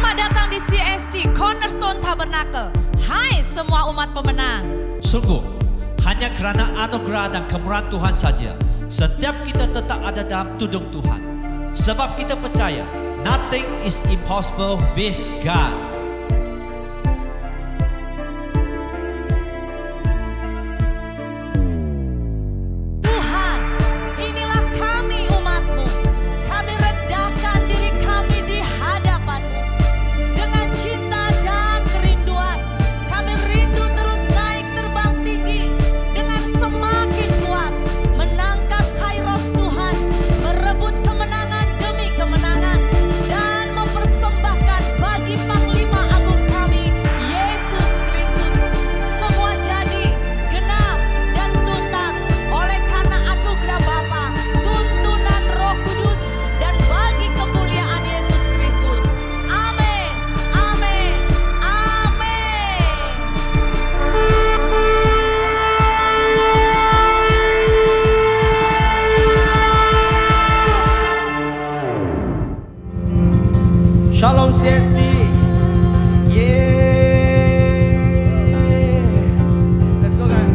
Selamat datang di CST Cornerstone Tabernacle. Hai semua umat pemenang. Sungguh, hanya kerana anugerah dan kemurahan Tuhan saja, setiap kita tetap ada dalam tudung Tuhan. Sebab kita percaya, nothing is impossible with God. Tuhan, inilah kami umat-Mu. Kami rendahkan diri kami di hadapan-Mu. Dengan cinta dan kerinduan, kami rindu terus naik terbang tinggi. Dengan semakin kuat, menangkap kairos Tuhan. Merebut kemenangan demi kemenangan. Dan mempersembahkan bagi Panglima Agung kami, Yesus Kristus. Semua jadi, genap, dan tuntas oleh karena anugerah Bapa, tuntunan Roh Kudus, dan bagi kemuliaan Yesus Kristus. Amin, amin, amin. Shalom CST. Yeah. Let's go guys.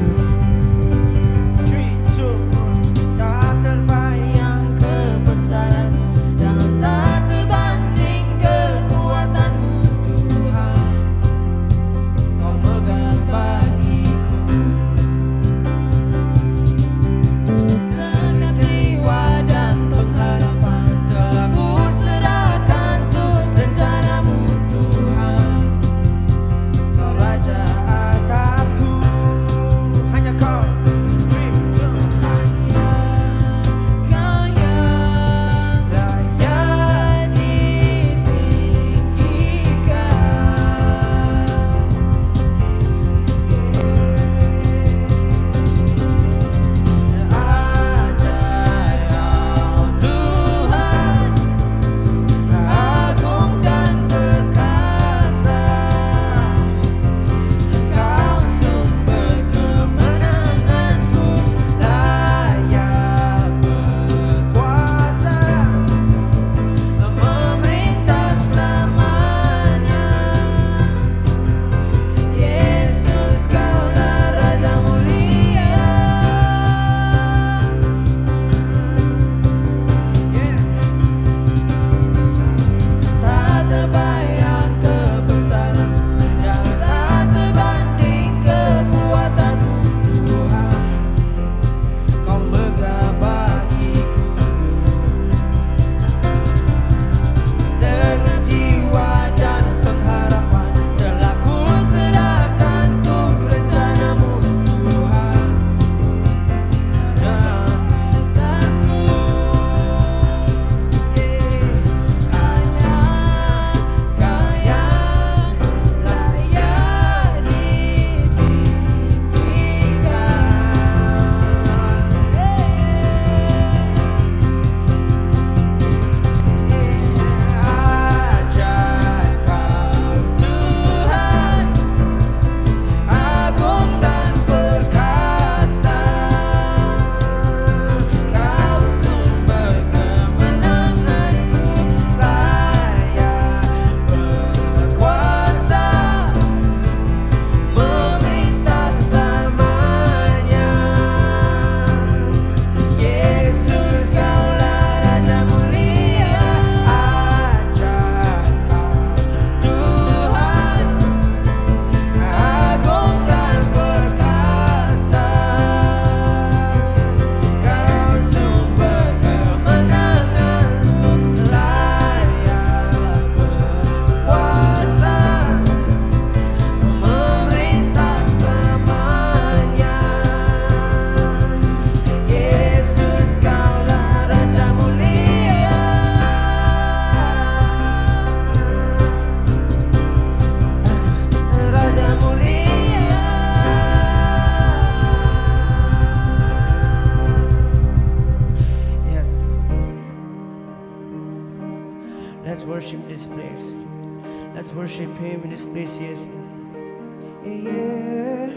3, 2, 1. Tak terbayang kebesaran-Mu dan tak terbanding kekuatan-Mu Tuhan. Kau megah bagiku segenap jiwa dan pengharapan telah ku serahkan untuk rencana-Mu Tuhan. Kau Raja atasku, hanya Kau. 3, 2, hanya Kau yang layak ditinggikan. Ajaib Tuhan, agung dan perkasa. Kau sumber kemenanganku, layak berkuasa, memerintah selamanya. Yesus, Kaulah Raja mulia. Tak terbayang kebesaran-Mu dan tak terbanding kekuatan-Mu Tuhan. Kau megah bagiku segenap jiwa dan pengharapan telah ku serahkan untuk rencana-Mu Tuhan. Raja atasku, hanya Kau yang layak ditinggikan. Ajaib Kau Tuhan, agung dan perkasa. Kau sumber kemenanganku, layak berkuasa, memerintah selamanya. Yesus, Kaulah Raja mulia. Ajaib Kau Tuhan, agung dan perkasa. Kau sumber kemenanganku, layak berkuasa, memerintah selamanya. Yesus, Kaulah Raja mulia. Raja mulia. Yes. Let's worship this place. Let's worship Him in this place, yes. Yeah.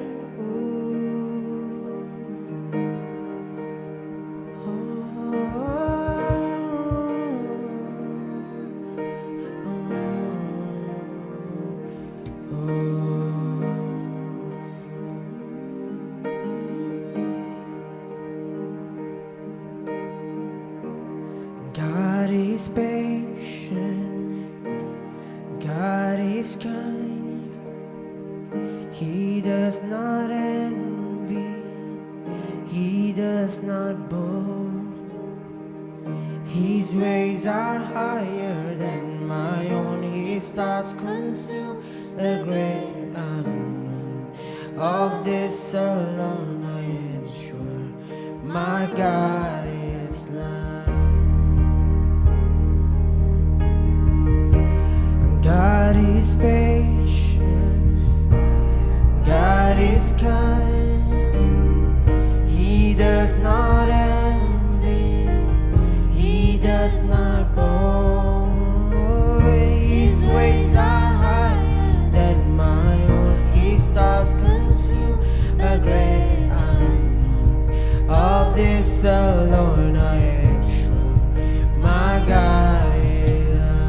is kind. He does not envy. He does not boast. His ways are higher than my own. His thoughts consume the great unknown. Of this alone I am sure. My God is love. God is patient. God is kind. He does not envy. He does not boast. His ways are higher than my own. His thoughts consume the great unknown. Of this alone I am sure. My God is love.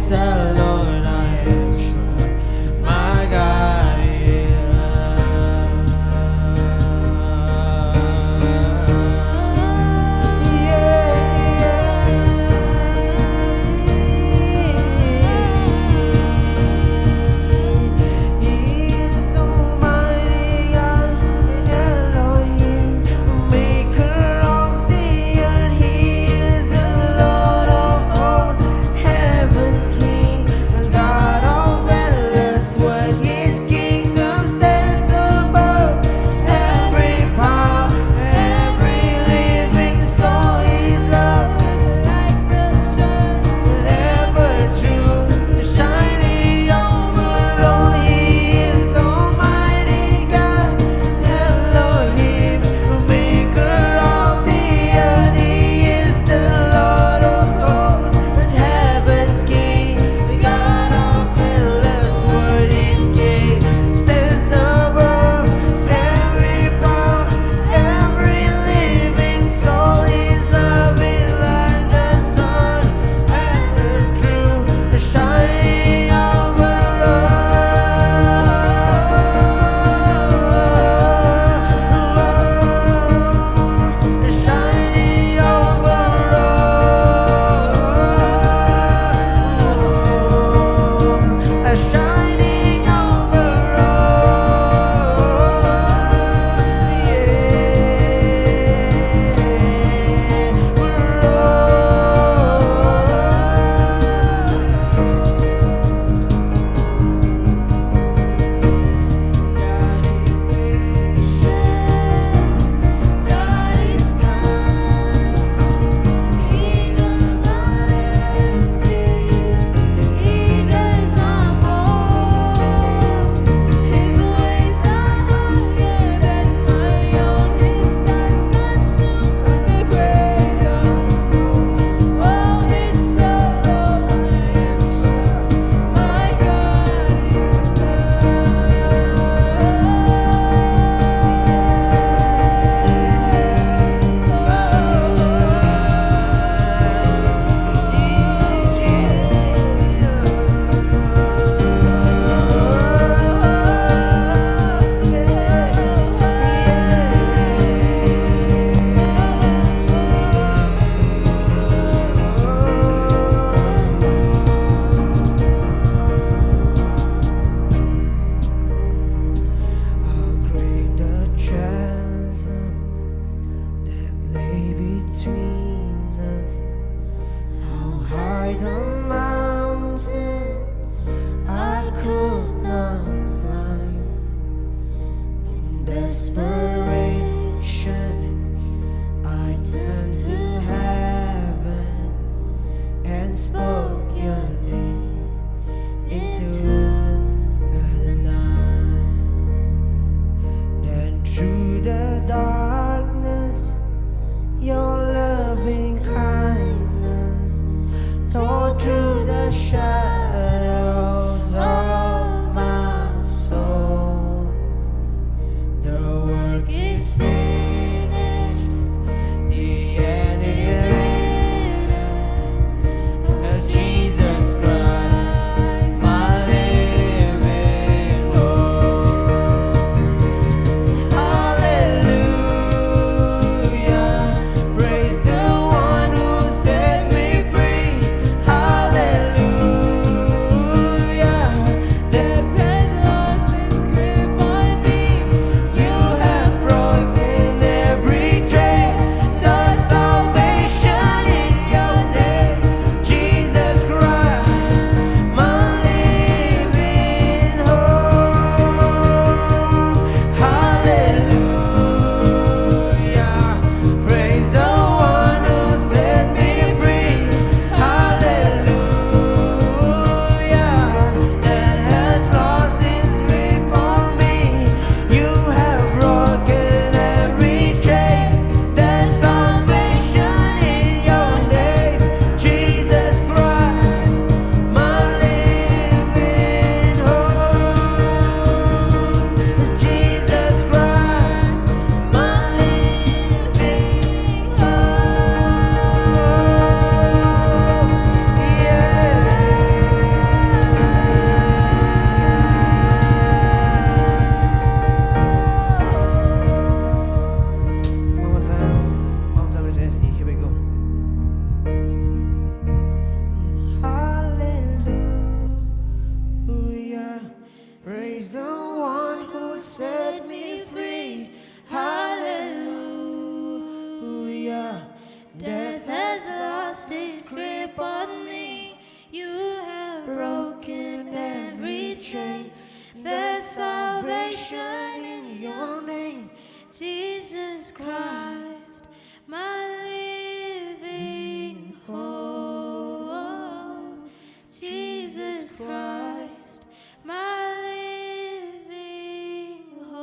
Alone I am sure. My God is He is Almighty God, Elohim, Maker of the earth. He is the Lord of all, heaven's King, God of endless word. His kingdom stands above every power, every living soul. His love is like the sun, ever true, shining over all. He is Almighty God, Elohim, Maker of the earth. He is the Lord of hosts and heaven's King, God of endless word. His king stands above every power, every living soul. His love is like the sun and the truth shining over all, shining over all, shining over God is kind. He does not envy. He does not boast. His ways are higher than my own. His thoughts consume the great unknown. Of this alone I am sure. My God is How great the chasm that lay between us. How high the mountain I could not climb. In desperation Through the darkness, your loving kindness tore through the shadows of my soul. The work is finished, the end is written, as Jesus Christ, my living hope. Hallelujah, praise the one who sets me free. Hallelujah, death has lost its grip on me. You have broken every chain. The salvation in your name, Jesus Christ, my living hope. Hallelujah, praise the one who set me free. Hallelujah, that has lost its grip on me. You have broken every chain. There's salvation in your name, Jesus Christ, my living hope. Jesus Christ, my living hope. One more time, Miss Esty. Here we go. Hallelujah, praise the one who set me free. Hallelujah, death has lost its grip on me. You have broken every chain. There's salvation in your name, Jesus Christ, my living hope. Jesus Christ, my living hope.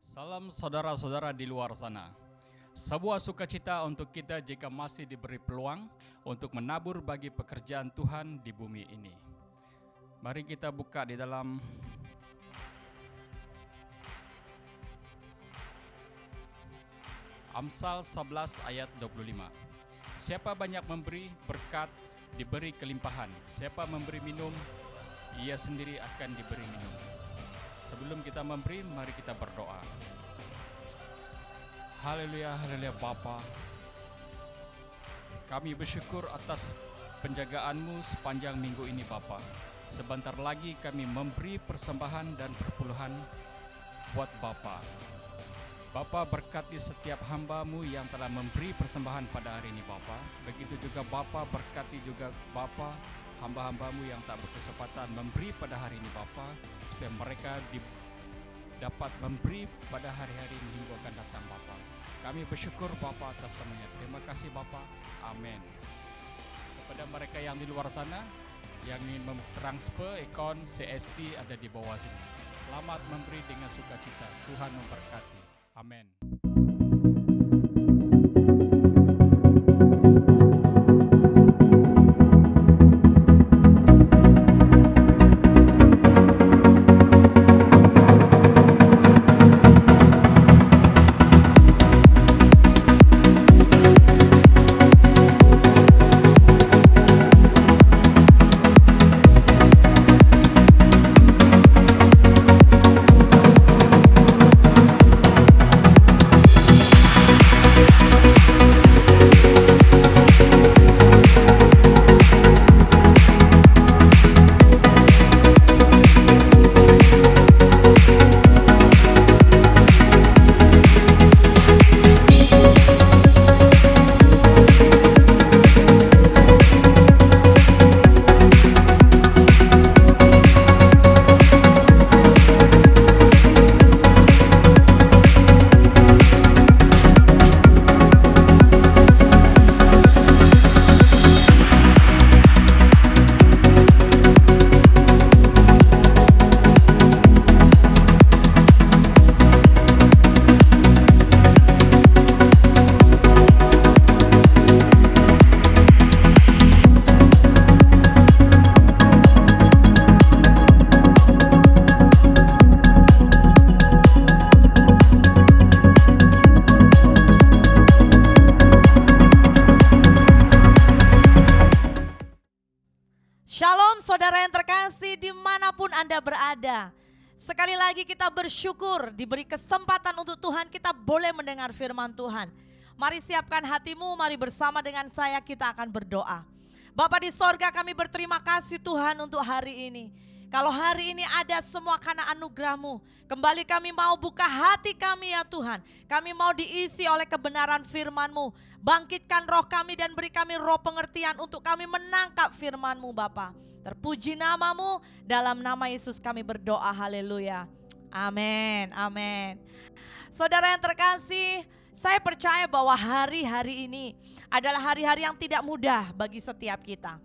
Salam saudara-saudara di luar sana. Sebuah sukacita untuk kita jika masih diberi peluang untuk menabur bagi pekerjaan Tuhan di bumi ini. Mari kita buka di dalam Amsal 11 ayat 25. Siapa banyak memberi, berkat diberi kelimpahan. Siapa memberi minum, ia sendiri akan diberi minum. Sebelum kita memberi, mari kita berdoa. Haleluya, haleluya Bapa. Kami bersyukur atas penjagaan-Mu sepanjang minggu ini Bapa. Sebentar lagi kami memberi persembahan dan perpuluhan buat Bapa. Bapa berkati setiap hamba-Mu yang telah memberi persembahan pada hari ini Bapa. Begitu juga Bapa berkati juga Bapa hamba-hamba-Mu yang tak berkesempatan memberi pada hari ini Bapa, supaya mereka dapat memberi pada hari-hari minggu akan datang Bapa. Kami bersyukur Bapa atas semuanya. Terima kasih Bapa. Amin. Kepada mereka yang di luar sana yang ingin mentransfer akun CST ada di bawah sini. Selamat memberi dengan sukacita. Tuhan memberkati. Amin. dimanapun Anda berada. Sekali lagi kita bersyukur diberi kesempatan untuk Tuhan kita boleh mendengar firman Tuhan. Mari siapkan hatimu, mari bersama dengan saya kita akan berdoa. Bapa di sorga, kami berterima kasih Tuhan untuk hari ini. Kalau hari ini ada semua karena anugerah-Mu, kembali kami mau buka hati kami ya Tuhan. Kami mau diisi oleh kebenaran firman-Mu. Bangkitkan roh kami dan beri kami roh pengertian untuk kami menangkap firman-Mu Bapa. Terpuji nama-Mu, dalam nama Yesus kami berdoa, haleluya. Amin, amin. Saudara yang terkasih, saya percaya bahwa hari-hari ini adalah hari-hari yang tidak mudah bagi setiap kita.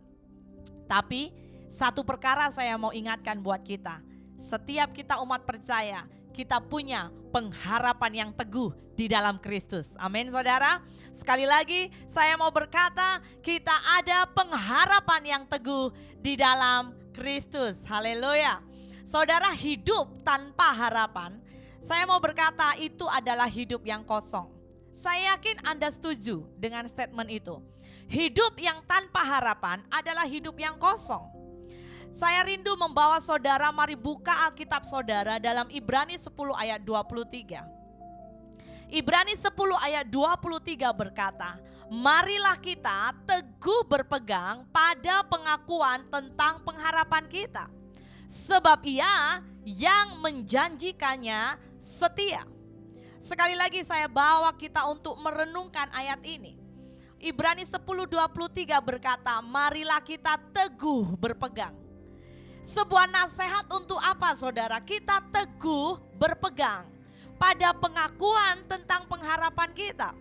Tapi satu perkara saya mau ingatkan buat kita. Setiap kita umat percaya, kita punya pengharapan yang teguh di dalam Kristus. Amin saudara. Sekali lagi saya mau berkata, kita ada pengharapan yang teguh di dalam Kristus. Haleluya. Saudara, hidup tanpa harapan, saya mau berkata itu adalah hidup yang kosong. Saya yakin Anda setuju dengan statement itu. Hidup yang tanpa harapan adalah hidup yang kosong. Saya rindu membawa saudara, mari buka Alkitab saudara dalam Ibrani 10 ayat 23. Ibrani 10 ayat 23 berkata, marilah kita teguh berpegang pada pengakuan tentang pengharapan kita. Sebab Ia yang menjanjikannya setia. Sekali lagi saya bawa kita untuk merenungkan ayat ini. Ibrani 10:23 berkata, marilah kita teguh berpegang. Sebuah nasihat untuk apa saudara? Kita teguh berpegang pada pengakuan tentang pengharapan kita.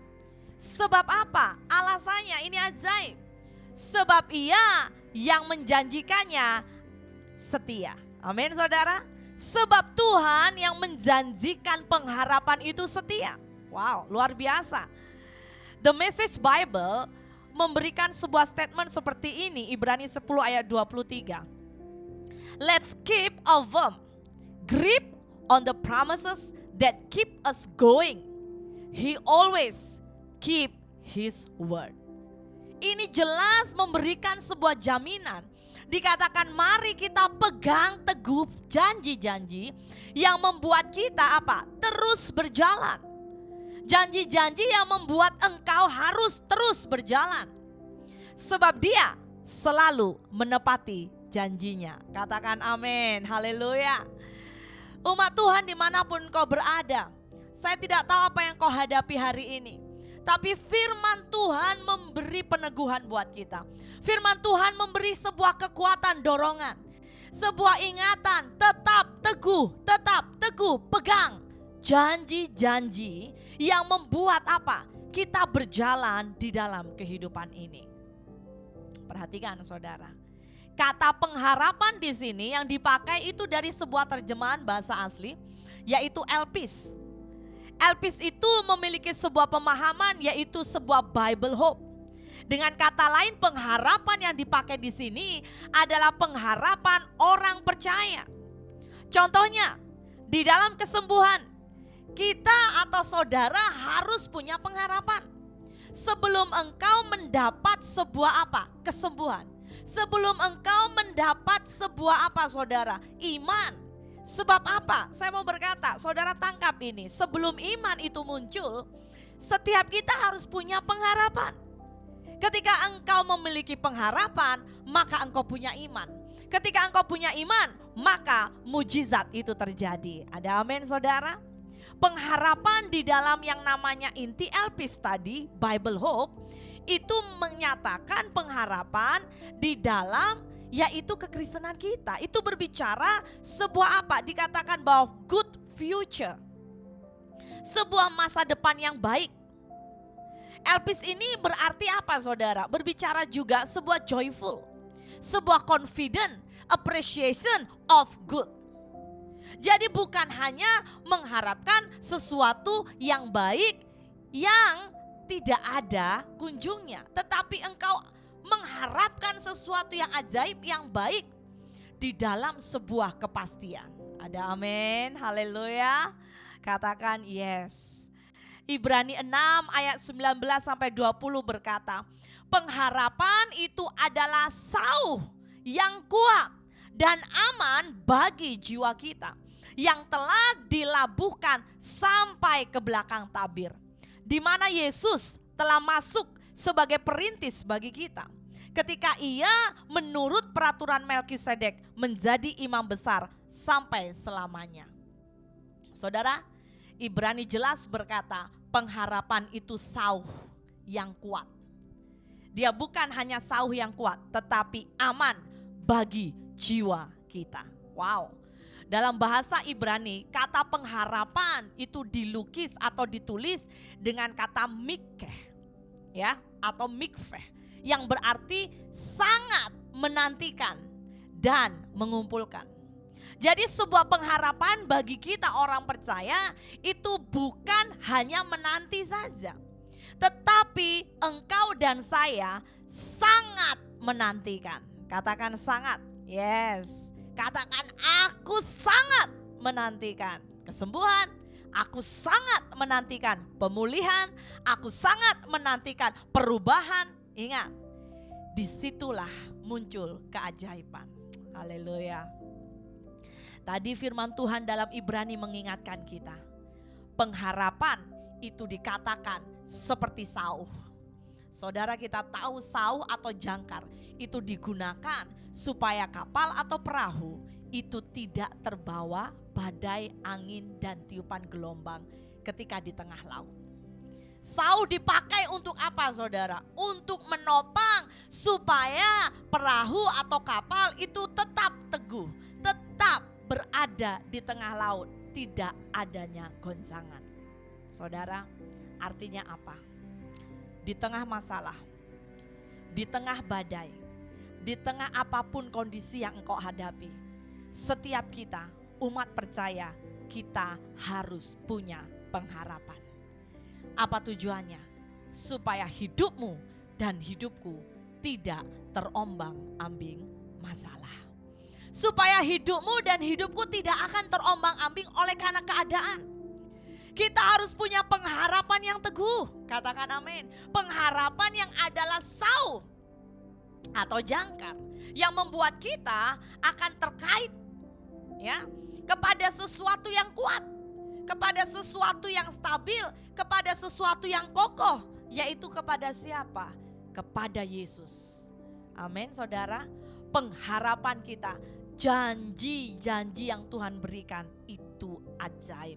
Sebab apa? Alasannya ini ajaib. Sebab Ia yang menjanjikannya setia. Amin saudara. Sebab Tuhan yang menjanjikan pengharapan itu setia. Wow, luar biasa. The Message Bible memberikan sebuah statement seperti ini, Ibrani 10 ayat 23. Let's keep a firm grip on the promises that keep us going. He always keep His word. Ini jelas memberikan sebuah jaminan. Dikatakan mari kita pegang teguh janji-janji yang membuat kita apa? Terus berjalan. Janji-janji yang membuat engkau harus terus berjalan. Sebab Dia selalu menepati janjinya. Katakan amin, haleluya. Umat Tuhan dimanapun kau berada, saya tidak tahu apa yang kau hadapi hari ini. Tapi firman Tuhan memberi peneguhan buat kita. Firman Tuhan memberi sebuah kekuatan dorongan. Sebuah ingatan, tetap teguh, pegang. Janji-janji yang membuat apa? Kita berjalan di dalam kehidupan ini. Perhatikan saudara. Kata pengharapan di sini yang dipakai itu dari sebuah terjemahan bahasa asli, yaitu elpis. Elpis itu memiliki sebuah pemahaman, yaitu sebuah Bible hope. Dengan kata lain, pengharapan yang dipakai di sini adalah pengharapan orang percaya. Contohnya, di dalam kesembuhan, kita atau saudara harus punya pengharapan. Sebelum engkau mendapat sebuah apa? Kesembuhan. Sebelum engkau mendapat sebuah apa saudara? Iman. Sebab apa? Saya mau berkata, saudara tangkap ini. Sebelum iman itu muncul, setiap kita harus punya pengharapan. Ketika engkau memiliki pengharapan, maka engkau punya iman. Ketika engkau punya iman, maka mujizat itu terjadi. Ada amin saudara? Pengharapan di dalam yang namanya inti elpis tadi, Bible hope, itu menyatakan pengharapan di dalam yaitu kekristenan kita. Itu berbicara sebuah apa? Dikatakan bahwa good future. Sebuah masa depan yang baik. Elpis ini berarti apa saudara? Berbicara juga sebuah joyful. Sebuah confident appreciation of good. Jadi bukan hanya mengharapkan sesuatu yang baik yang tidak ada kunjungnya. Tetapi engkau mengharapkan sesuatu yang ajaib, yang baik di dalam sebuah kepastian. Ada amin, haleluya. Katakan yes. Ibrani 6 ayat 19 sampai 20 berkata, pengharapan itu adalah sauh yang kuat dan aman bagi jiwa kita yang telah dilabuhkan sampai ke belakang tabir, di mana Yesus telah masuk sebagai perintis bagi kita. Ketika ia menurut peraturan Melkisedek menjadi imam besar sampai selamanya. Saudara, Ibrani jelas berkata pengharapan itu sauh yang kuat. Dia bukan hanya sauh yang kuat, tetapi aman bagi jiwa kita. Wow. Dalam bahasa Ibrani, kata pengharapan itu dilukis atau ditulis dengan kata mikeh, ya, atau mikveh, yang berarti sangat menantikan dan mengumpulkan. Jadi sebuah pengharapan bagi kita orang percaya itu bukan hanya menanti saja, tetapi engkau dan saya sangat menantikan. Katakan sangat. Yes. Katakan aku sangat menantikan kesembuhan. Aku sangat menantikan pemulihan. Aku sangat menantikan perubahan. Ingat, disitulah muncul keajaiban. Haleluya. Tadi firman Tuhan dalam Ibrani mengingatkan kita. Pengharapan itu dikatakan seperti sauh. Saudara, kita tahu sauh atau jangkar itu digunakan supaya kapal atau perahu itu tidak terbawa badai, angin dan tiupan gelombang ketika di tengah laut. Sauh dipakai untuk apa, saudara? Untuk menopang supaya perahu atau kapal itu tetap teguh, tetap berada di tengah laut, tidak adanya goncangan. Saudara, artinya apa? Di tengah masalah, di tengah badai, di tengah apapun kondisi yang engkau hadapi, setiap kita umat percaya kita harus punya pengharapan. Apa tujuannya? Supaya hidupmu dan hidupku tidak terombang-ambing masalah. Supaya hidupmu dan hidupku tidak akan terombang-ambing oleh karena keadaan. Kita harus punya pengharapan yang teguh. Katakan amin. Pengharapan yang adalah sauh atau jangkar yang membuat kita akan terkait, ya, kepada sesuatu yang kuat, kepada sesuatu yang stabil, kepada sesuatu yang kokoh, yaitu kepada siapa? Kepada Yesus. Amin, saudara. Pengharapan kita, janji-janji yang Tuhan berikan itu ajaib.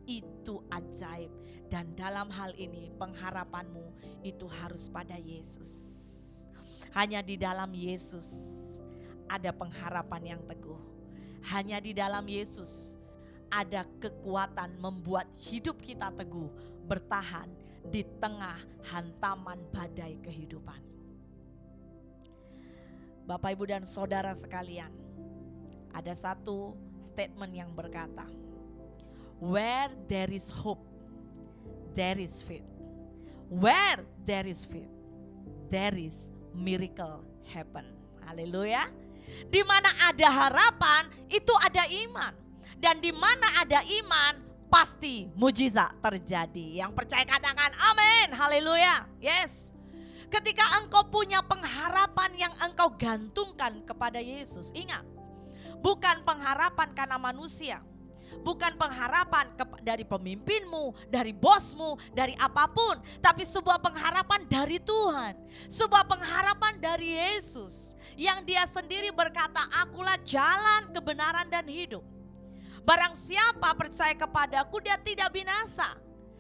Itu ajaib, dan dalam hal ini pengharapanmu itu harus pada Yesus. Hanya di dalam Yesus ada pengharapan yang teguh. Hanya di dalam Yesus ada kekuatan membuat hidup kita teguh, bertahan di tengah hantaman badai kehidupan. Bapak, Ibu dan Saudara sekalian, ada satu statement yang berkata, where there is hope, there is faith. Where there is faith, there is miracle happen. Haleluya. Di mana ada harapan, itu ada iman. Dan di mana ada iman, pasti mujizat terjadi. Yang percaya katakan amin. Haleluya. Yes. Ketika engkau punya pengharapan yang engkau gantungkan kepada Yesus, ingat, bukan pengharapan karena manusia. Bukan pengharapan dari pemimpinmu, dari bosmu, dari apapun. Tapi sebuah pengharapan dari Tuhan. Sebuah pengharapan dari Yesus. Yang dia sendiri berkata, akulah jalan, kebenaran dan hidup. Barang siapa percaya kepadaku, dia tidak binasa,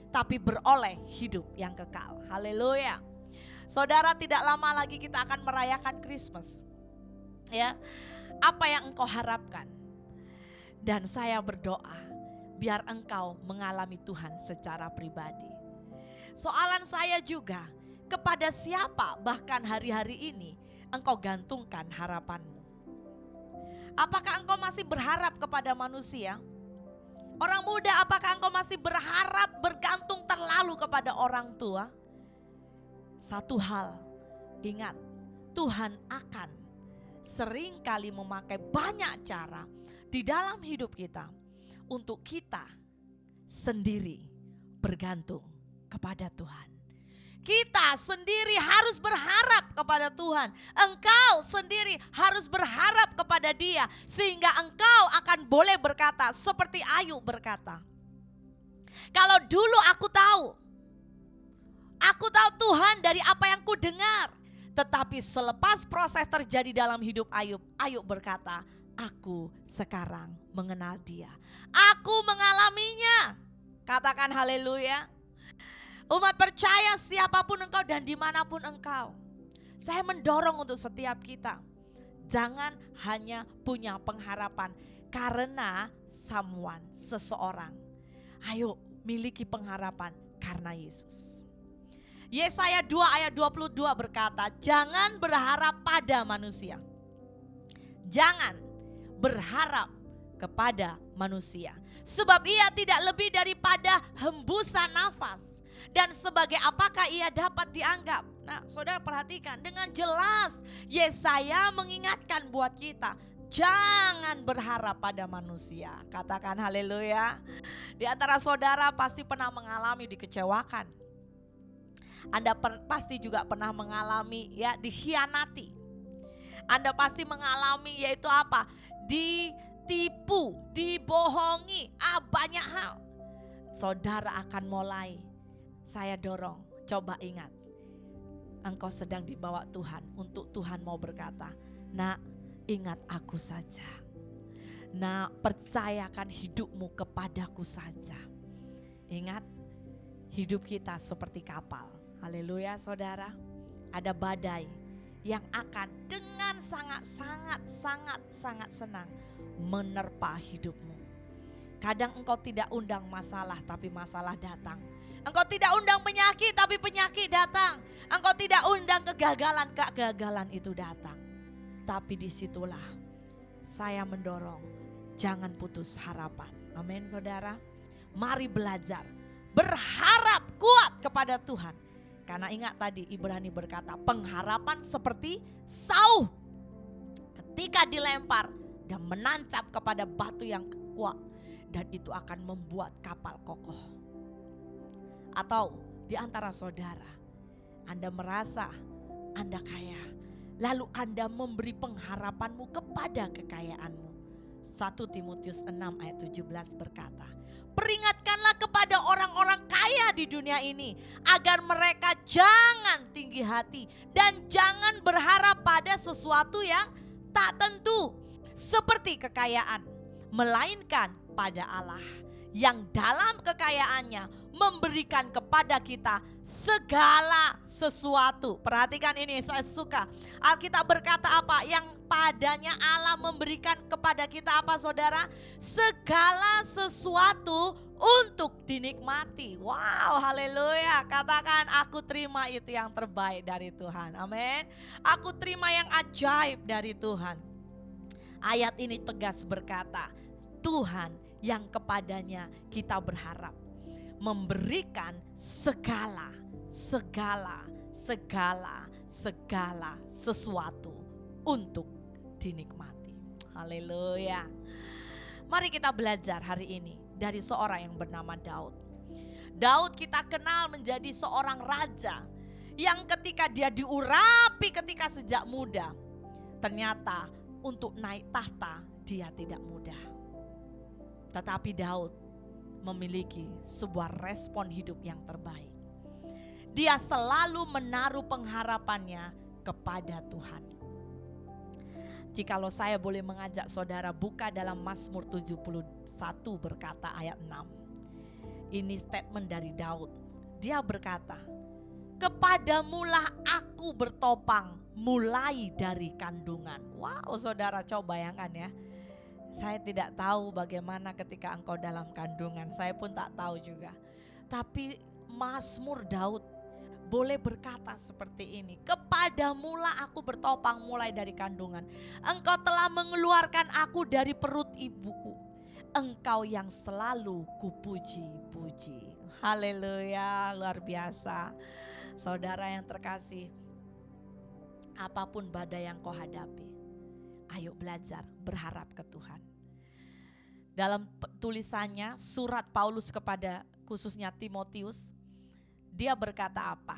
tapi beroleh hidup yang kekal. Haleluya. Saudara, tidak lama lagi kita akan merayakan Christmas. Ya, apa yang engkau harapkan? Dan saya berdoa biar engkau mengalami Tuhan secara pribadi. Soalan saya juga, kepada siapa bahkan hari-hari ini engkau gantungkan harapanmu? Apakah engkau masih berharap kepada manusia? Orang muda, apakah engkau masih berharap bergantung terlalu kepada orang tua? Satu hal, ingat, Tuhan akan seringkali memakai banyak cara di dalam hidup kita untuk kita sendiri bergantung kepada Tuhan. Kita sendiri harus berharap kepada Tuhan. Engkau sendiri harus berharap kepada Dia. Sehingga engkau akan boleh berkata seperti Ayub berkata. Kalau dulu aku tahu Tuhan dari apa yang ku dengar. Tetapi selepas proses terjadi dalam hidup Ayub, Ayub berkata, aku sekarang mengenal Dia. Aku mengalaminya. Katakan haleluya. Umat percaya siapapun engkau dan dimanapun engkau. Saya mendorong untuk setiap kita. Jangan hanya punya pengharapan karena someone, seseorang. Ayo miliki pengharapan karena Yesus. Yesaya 2 ayat 22 berkata, jangan berharap pada manusia. Jangan berharap kepada manusia. Sebab ia tidak lebih daripada hembusan nafas. Dan sebagai apakah ia dapat dianggap? Nah, saudara perhatikan dengan jelas Yesaya mengingatkan buat kita, jangan berharap pada manusia. Katakan haleluya. Di antara saudara pasti pernah mengalami dikecewakan. Anda pasti juga pernah mengalami ya dikhianati. Anda pasti mengalami yaitu apa? Ditipu, dibohongi, banyak hal. Saudara akan mulai, saya dorong, coba ingat. Engkau sedang dibawa Tuhan untuk Tuhan mau berkata, nak, ingat aku saja. Nak, percayakan hidupmu kepadaku saja. Ingat, hidup kita seperti kapal. Haleluya saudara. Ada badai yang akan dengan sangat senang menerpa hidupmu. Kadang engkau tidak undang masalah tapi masalah datang. Engkau tidak undang penyakit tapi penyakit datang. Engkau tidak undang kegagalan itu datang. Tapi disitulah saya mendorong, jangan putus harapan. Amin saudara. Mari belajar berharap kuat kepada Tuhan. Karena ingat tadi Ibrani berkata pengharapan seperti sauh. Ketika dilempar dan menancap kepada batu yang kuat. Dan itu akan membuat kapal kokoh. Atau di antara saudara, Anda merasa Anda kaya. Lalu Anda memberi pengharapanmu kepada kekayaanmu. 1 Timotius 6 ayat 17 berkata, peringatkanlah kepada orang-orang kaya di dunia ini agar mereka jangan tinggi hati dan jangan berharap pada sesuatu yang tak tentu seperti kekayaan, melainkan pada Allah yang dalam kekayaannya memberikan kepada kita segala sesuatu. Perhatikan ini, saya suka. Alkitab berkata apa? Yang padanya Allah memberikan kepada kita apa saudara? Segala sesuatu untuk dinikmati. Wow, haleluya. Katakan aku terima itu yang terbaik dari Tuhan. Amin. Aku terima yang ajaib dari Tuhan. Ayat ini tegas berkata, Tuhan yang kepadanya kita berharap memberikan segala sesuatu untuk dinikmati. Haleluya. Mari kita belajar hari ini dari seorang yang bernama Daud. Daud kita kenal menjadi seorang raja yang ketika dia diurapi ketika sejak muda, ternyata untuk naik tahta dia tidak mudah. Tetapi Daud memiliki sebuah respon hidup yang terbaik. Dia selalu menaruh pengharapannya kepada Tuhan. Jikalau saya boleh mengajak saudara buka dalam Mazmur 71 berkata ayat 6. Ini statement dari Daud. Dia berkata, kepadamulah aku bertopang mulai dari kandungan. Wow saudara, coba bayangkan ya. Saya tidak tahu bagaimana ketika engkau dalam kandungan. Saya pun tak tahu juga. Tapi Mazmur Daud boleh berkata seperti ini. Kepadamulah aku bertopang mulai dari kandungan. Engkau telah mengeluarkan aku dari perut ibuku. Engkau yang selalu kupuji-puji. Haleluya, luar biasa. Saudara yang terkasih, apapun badai yang kau hadapi, ayo belajar berharap ke Tuhan. Dalam tulisannya surat Paulus kepada khususnya Timotius, dia berkata apa?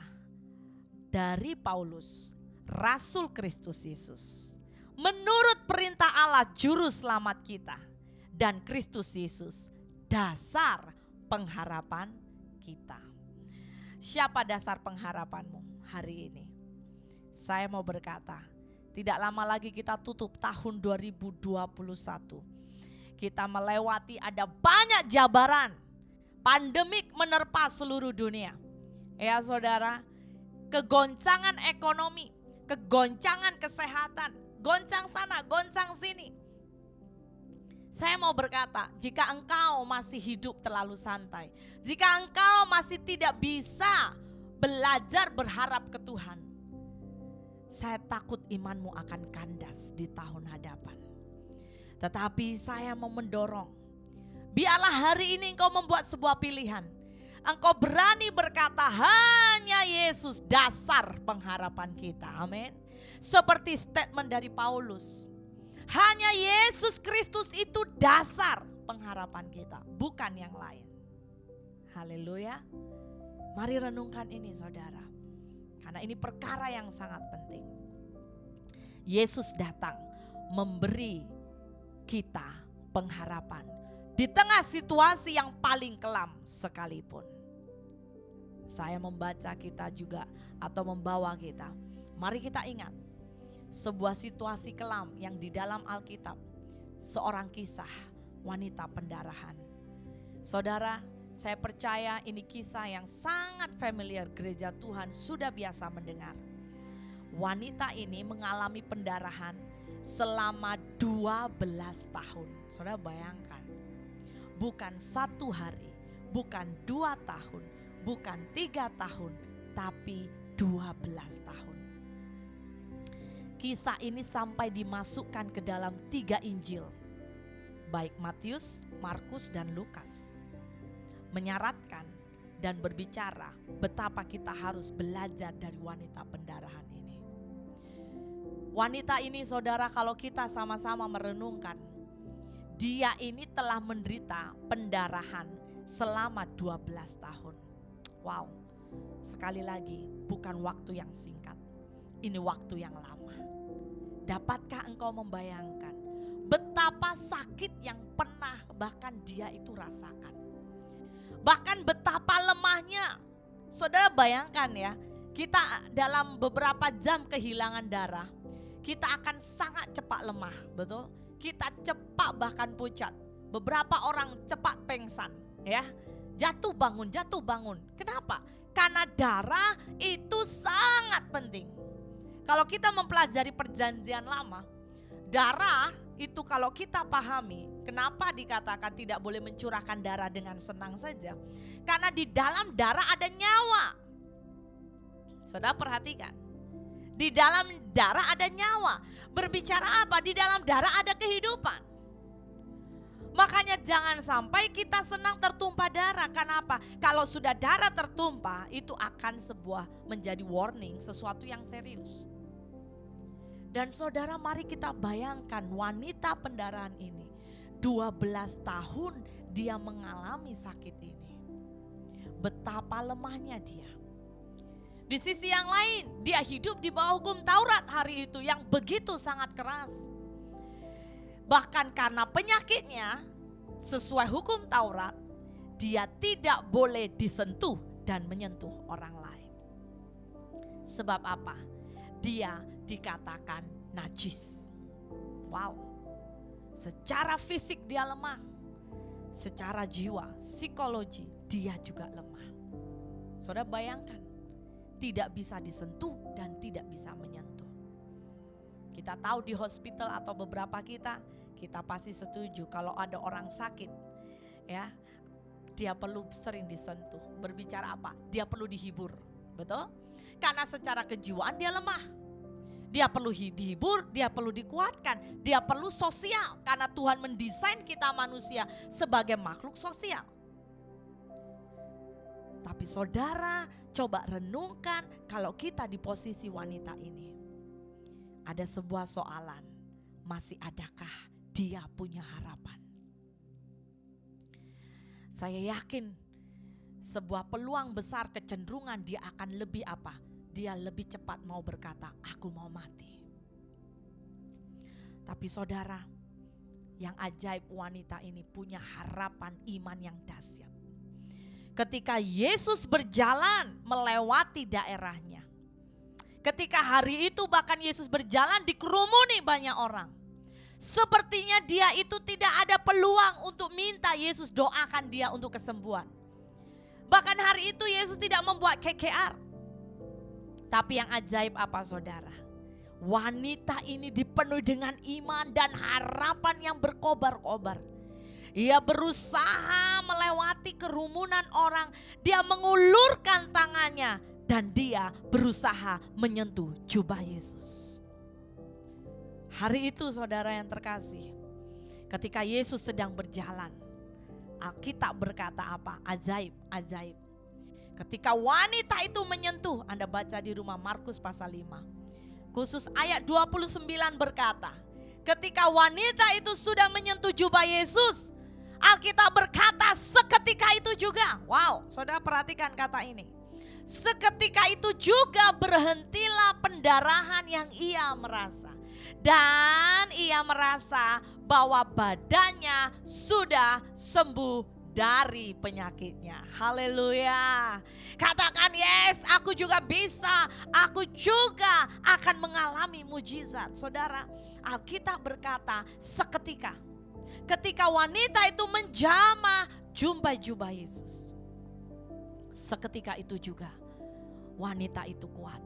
dari Paulus, Rasul Kristus Yesus, menurut perintah Allah Juru Selamat kita, dan Kristus Yesus dasar pengharapan kita. Siapa dasar pengharapanmu hari ini? Saya mau berkata, tidak lama lagi kita tutup tahun 2021. Kita melewati ada banyak jabaran. Pandemik menerpa seluruh dunia. Ya saudara, kegoncangan ekonomi, kegoncangan kesehatan, goncang sana, goncang sini. Saya mau berkata, jika engkau masih hidup terlalu santai, jika engkau masih tidak bisa belajar berharap ke Tuhan, saya takut imanmu akan kandas di tahun hadapan. Tetapi saya mau mendorong, biarlah hari ini engkau membuat sebuah pilihan. Engkau berani berkata hanya Yesus dasar pengharapan kita. Amin. Seperti statement dari Paulus. Hanya Yesus Kristus itu dasar pengharapan kita, bukan yang lain. Haleluya. Mari renungkan ini saudara. Karena ini perkara yang sangat penting. Yesus datang memberi kita pengharapan di tengah situasi yang paling kelam sekalipun. Saya membaca kita juga atau membawa kita. Mari kita ingat sebuah situasi kelam yang di dalam Alkitab. Seorang kisah wanita pendarahan. Saudara, saya percaya ini kisah yang sangat familiar, gereja Tuhan sudah biasa mendengar. Wanita ini mengalami pendarahan selama 12 tahun. Saudara bayangkan, bukan 1 hari, bukan 2 tahun, bukan 3 tahun, tapi 12 tahun. Kisah ini sampai dimasukkan ke dalam 3 Injil, baik Matius, Markus, dan Lukas. Menyaratkan dan berbicara betapa kita harus belajar dari wanita pendarahan ini. Wanita ini saudara, kalau kita sama-sama merenungkan, dia ini telah menderita pendarahan selama 12 tahun. Wow, sekali lagi bukan waktu yang singkat, ini waktu yang lama. Dapatkah engkau membayangkan betapa sakit yang pernah bahkan dia itu rasakan? Bahkan betapa lemahnya. Saudara bayangkan ya, kita dalam beberapa jam kehilangan darah, kita akan sangat cepat lemah, betul? Kita cepat bahkan pucat. Beberapa orang cepat pengsan, ya. Jatuh bangun. Kenapa? Karena darah itu sangat penting. Kalau kita mempelajari perjanjian lama, darah itu kalau kita pahami, kenapa dikatakan tidak boleh mencurahkan darah dengan senang saja? Karena di dalam darah ada nyawa. Saudara perhatikan, di dalam darah ada nyawa. Berbicara apa? Di dalam darah ada kehidupan. Makanya jangan sampai kita senang tertumpah darah. Kenapa? Kalau sudah darah tertumpah, itu akan sebuah menjadi warning, sesuatu yang serius. Dan saudara, mari kita bayangkan wanita pendarahan ini 12 tahun dia mengalami sakit ini. Betapa lemahnya dia. Di sisi yang lain, dia hidup di bawah hukum Taurat hari itu yang begitu sangat keras. Bahkan karena penyakitnya, sesuai hukum Taurat, dia tidak boleh disentuh dan menyentuh orang lain. Sebab apa? Dia dikatakan najis. Wow. Secara fisik dia lemah. Secara jiwa, psikologi dia juga lemah. Saudara bayangkan, tidak bisa disentuh dan tidak bisa menyentuh. Kita tahu di hospital atau beberapa kita pasti setuju kalau ada orang sakit, ya, dia perlu sering disentuh. Berbicara apa? Dia perlu dihibur, betul? Karena secara kejiwaan dia lemah. Dia perlu dihibur, dia perlu dikuatkan, dia perlu sosial. Karena Tuhan mendesain kita manusia sebagai makhluk sosial. Tapi saudara, coba renungkan kalau kita di posisi wanita ini. Ada sebuah soalan, masih adakah dia punya harapan? Saya yakin sebuah peluang besar kecenderungan dia akan lebih apa? dia lebih cepat mau berkata, aku mau mati. Tapi saudara, yang ajaib wanita ini punya harapan iman yang dahsyat. Ketika Yesus berjalan melewati daerahnya. Ketika hari itu bahkan Yesus berjalan dikerumuni banyak orang. Sepertinya dia itu tidak ada peluang untuk minta Yesus doakan dia untuk kesembuhan. Bahkan hari itu Yesus tidak membuat KKR. Tapi yang ajaib apa saudara? Wanita ini dipenuhi dengan iman dan harapan yang berkobar-kobar. Ia berusaha melewati kerumunan orang. Dia mengulurkan tangannya dan dia berusaha menyentuh jubah Yesus. Hari itu saudara yang terkasih, ketika Yesus sedang berjalan, Alkitab berkata apa? Ajaib, ajaib. Ketika wanita itu menyentuh, Anda baca di rumah Markus pasal 5. Khusus ayat 29 berkata, ketika wanita itu sudah menyentuh jubah Yesus, Alkitab berkata seketika itu juga. Wow, saudara perhatikan kata ini. Seketika itu juga berhentilah pendarahan yang ia merasa. Dan ia merasa bahwa badannya sudah sembuh dari penyakitnya. Haleluya. Katakan yes, aku juga bisa. Aku juga akan mengalami mujizat. Saudara, Alkitab berkata seketika. Ketika wanita itu menjamah jubah Yesus. Seketika itu juga wanita itu kuat.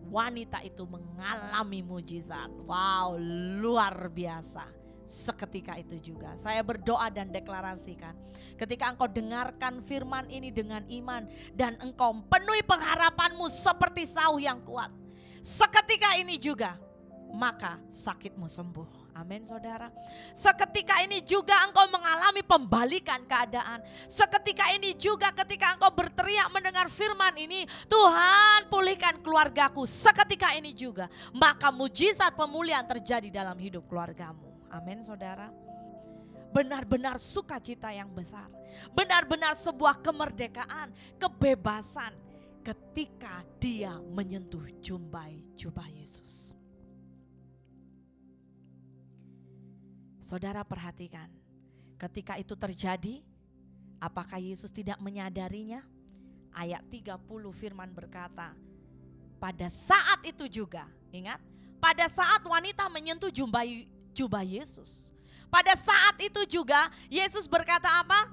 Wanita itu mengalami mujizat. Wow, luar biasa. Seketika itu juga saya berdoa dan deklarasikan, ketika engkau dengarkan firman ini dengan iman dan engkau penuhi pengharapanmu seperti sauh yang kuat, seketika ini juga maka sakitmu sembuh. Amin saudara. Seketika ini juga engkau mengalami pembalikan keadaan. Seketika ini juga ketika engkau berteriak mendengar firman ini, Tuhan pulihkan keluargaku. Seketika ini juga maka mujizat pemulihan terjadi dalam hidup keluargamu. Amin saudara. Benar-benar sukacita yang besar. Benar-benar sebuah kemerdekaan, kebebasan ketika dia menyentuh jubah Yesus. Saudara perhatikan, ketika itu terjadi, apakah Yesus tidak menyadarinya? Ayat 30 firman berkata, pada saat itu juga, ingat, pada saat wanita menyentuh jubah Yesus. Pada saat itu juga Yesus berkata apa?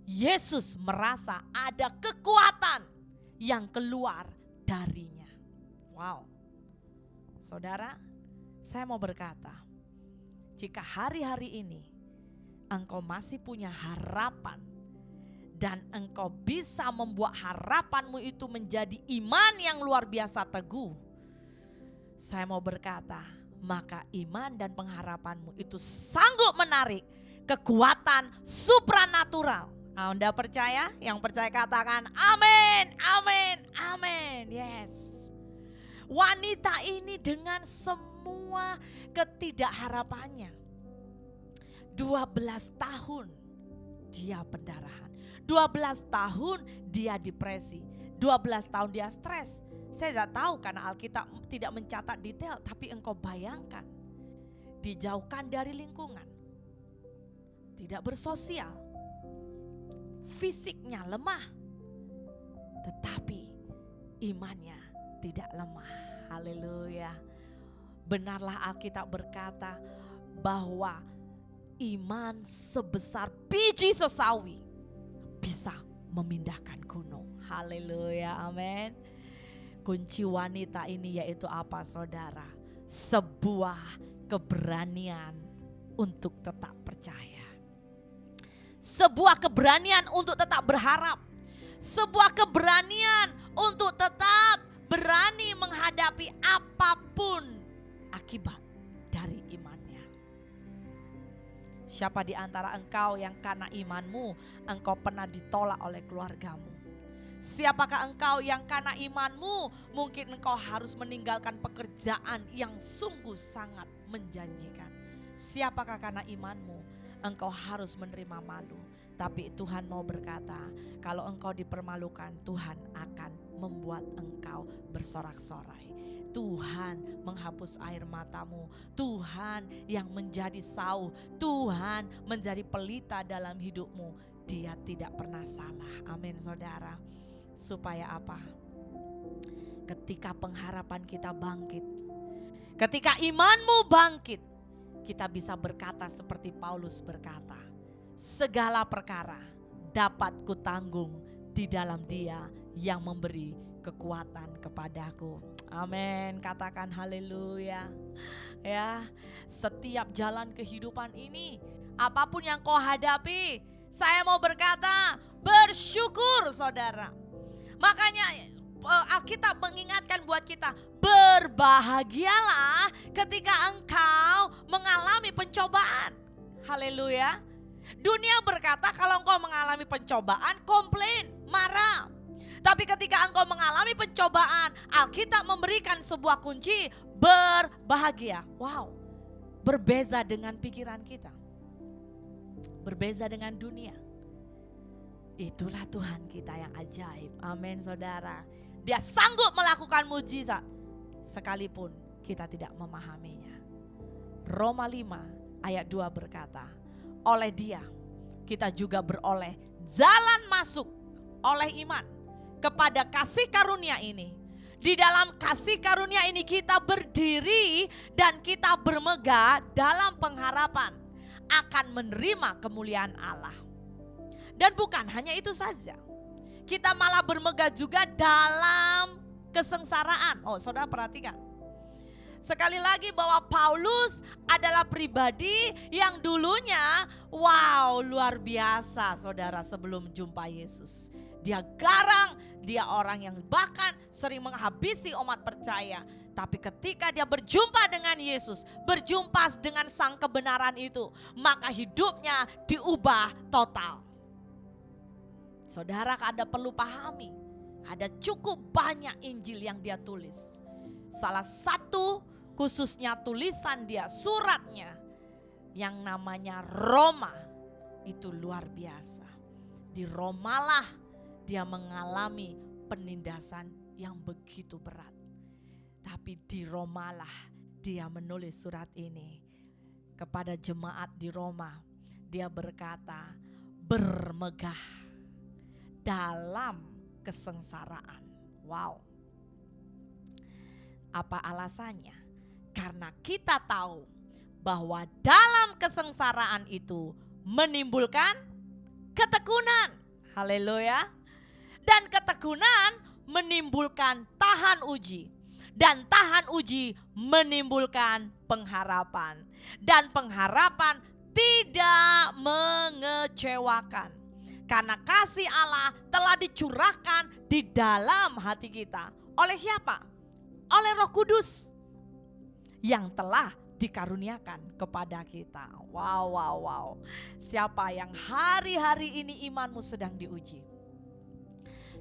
Yesus merasa ada kekuatan yang keluar darinya. Wow. Saudara, saya mau berkata, jika hari-hari ini engkau masih punya harapan dan engkau bisa membuat harapanmu itu menjadi iman yang luar biasa teguh, saya mau berkata, maka iman dan pengharapanmu itu sanggup menarik kekuatan supranatural. Anda percaya? Yang percaya katakan amin, amin, amin. Yes. Wanita ini dengan semua ketidakharapannya, 12 tahun dia pendarahan, 12 tahun dia depresi, 12 tahun dia stres. Saya tidak tahu karena Alkitab tidak mencatat detail, tapi engkau bayangkan, dijauhkan dari lingkungan, tidak bersosial, fisiknya lemah, tetapi imannya tidak lemah. Haleluya. Benarlah Alkitab berkata bahwa iman sebesar biji sesawi bisa memindahkan gunung. Haleluya, amin. Kunci wanita ini yaitu apa saudara? Sebuah keberanian untuk tetap percaya. Sebuah keberanian untuk tetap berharap. Sebuah keberanian untuk tetap berani menghadapi apapun akibat dari imannya. Siapa di antara engkau yang karena imanmu engkau pernah ditolak oleh keluargamu? Siapakah engkau yang karena imanmu mungkin engkau harus meninggalkan pekerjaan yang sungguh sangat menjanjikan? Siapakah karena imanmu engkau harus menerima malu. Tapi Tuhan mau berkata, kalau engkau dipermalukan, Tuhan akan membuat engkau bersorak-sorai. Tuhan menghapus air matamu. Tuhan yang menjadi sauh. Tuhan menjadi pelita dalam hidupmu. Dia tidak pernah salah. Amin saudara. Supaya apa? Ketika pengharapan kita bangkit, ketika imanmu bangkit, kita bisa berkata seperti Paulus berkata, segala perkara dapat kutanggung di dalam Dia yang memberi kekuatan kepadaku. Amin, katakan haleluya. Ya, setiap jalan kehidupan ini, apapun yang kau hadapi, saya mau berkata, bersyukur saudara. Makanya Alkitab mengingatkan buat kita, berbahagialah ketika engkau mengalami pencobaan. Haleluya. Dunia berkata kalau engkau mengalami pencobaan, komplain, marah. Tapi ketika engkau mengalami pencobaan, Alkitab memberikan sebuah kunci, berbahagia. Wow, berbeza dengan pikiran kita. Berbeza dengan dunia. Itulah Tuhan kita yang ajaib. Amin saudara. Dia sanggup melakukan mujizat sekalipun kita tidak memahaminya. Roma 5 ayat 2 berkata, oleh Dia kita juga beroleh jalan masuk oleh iman kepada kasih karunia ini. Di dalam kasih karunia ini kita berdiri dan kita bermegah dalam pengharapan akan menerima kemuliaan Allah. Dan bukan hanya itu saja, kita malah bermegah juga dalam kesengsaraan. Oh saudara perhatikan, sekali lagi bahwa Paulus adalah pribadi yang dulunya wow luar biasa saudara sebelum jumpa Yesus. Dia garang, dia orang yang bahkan sering menghabisi umat percaya. Tapi ketika dia berjumpa dengan Yesus, berjumpa dengan sang kebenaran itu, maka hidupnya diubah total. Saudara, Anda perlu pahami, ada cukup banyak Injil yang dia tulis. Salah satu khususnya tulisan dia, suratnya yang namanya Roma, itu luar biasa. Di Romalah dia mengalami penindasan yang begitu berat. Tapi di Romalah dia menulis surat ini kepada jemaat di Roma. Dia berkata, bermegah dalam kesengsaraan. Wow. Apa alasannya? Karena kita tahu bahwa dalam kesengsaraan itu menimbulkan ketekunan. Haleluya. Dan ketekunan menimbulkan tahan uji. Dan tahan uji menimbulkan pengharapan. Dan pengharapan tidak mengecewakan. Karena kasih Allah telah dicurahkan di dalam hati kita. Oleh siapa? Oleh Roh Kudus yang telah dikaruniakan kepada kita. Wow, wow, wow. Siapa yang hari-hari ini imanmu sedang diuji?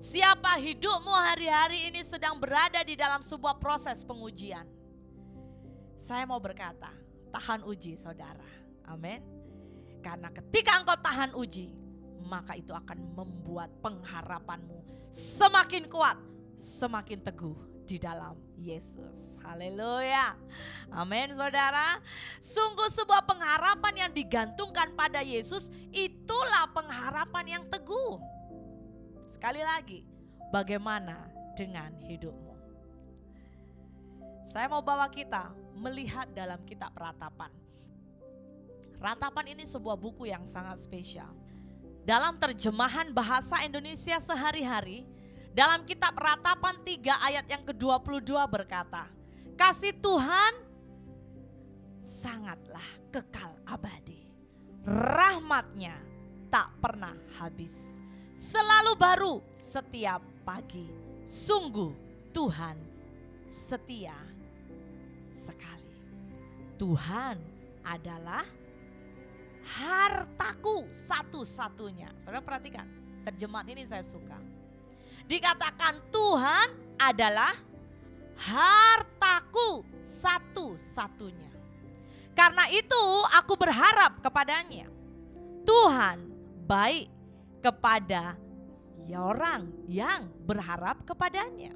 Siapa hidupmu hari-hari ini sedang berada di dalam sebuah proses pengujian? Saya mau berkata, tahan uji saudara. Amin. Karena ketika engkau tahan uji, maka itu akan membuat pengharapanmu semakin kuat, semakin teguh di dalam Yesus. Haleluya. Amin saudara. Sungguh sebuah pengharapan yang digantungkan pada Yesus, itulah pengharapan yang teguh. Sekali lagi, bagaimana dengan hidupmu? Saya mau bawa kita melihat dalam kitab Ratapan. Ratapan ini sebuah buku yang sangat spesial. Dalam terjemahan bahasa Indonesia sehari-hari, dalam kitab Ratapan 3 ayat yang ke-22 berkata, kasih Tuhan sangatlah kekal abadi. Rahmatnya tak pernah habis. Selalu baru setiap pagi. Sungguh Tuhan setia sekali. Tuhan adalah hartaku satu-satunya. Saudara perhatikan, terjemahan ini saya suka. Dikatakan Tuhan adalah hartaku satu-satunya. Karena itu aku berharap kepadanya. Tuhan baik kepada orang yang berharap kepadanya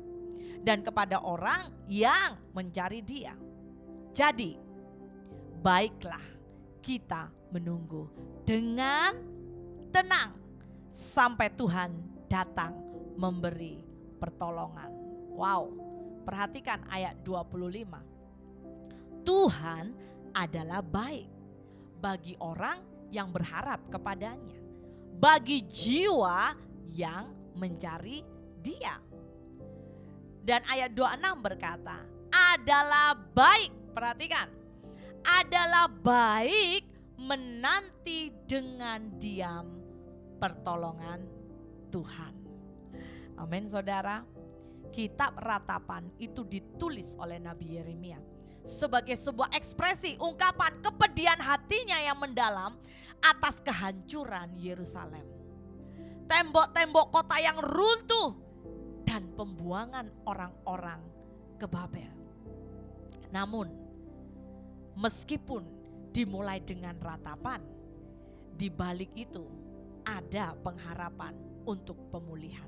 dan kepada orang yang mencari Dia. Jadi, baiklah kita menunggu dengan tenang sampai Tuhan datang memberi pertolongan. Wow, perhatikan ayat 25. Tuhan adalah baik bagi orang yang berharap kepadanya, bagi jiwa yang mencari Dia. Dan ayat 26 berkata, adalah baik, perhatikan, adalah baik menanti dengan diam pertolongan Tuhan. Amin saudara. Kitab Ratapan itu ditulis oleh Nabi Yeremia sebagai sebuah ekspresi ungkapan kepedihan hatinya yang mendalam atas kehancuran Yerusalem. Tembok-tembok kota yang runtuh dan pembuangan orang-orang ke Babel. Namun, meskipun dimulai dengan ratapan, di balik itu ada pengharapan untuk pemulihan.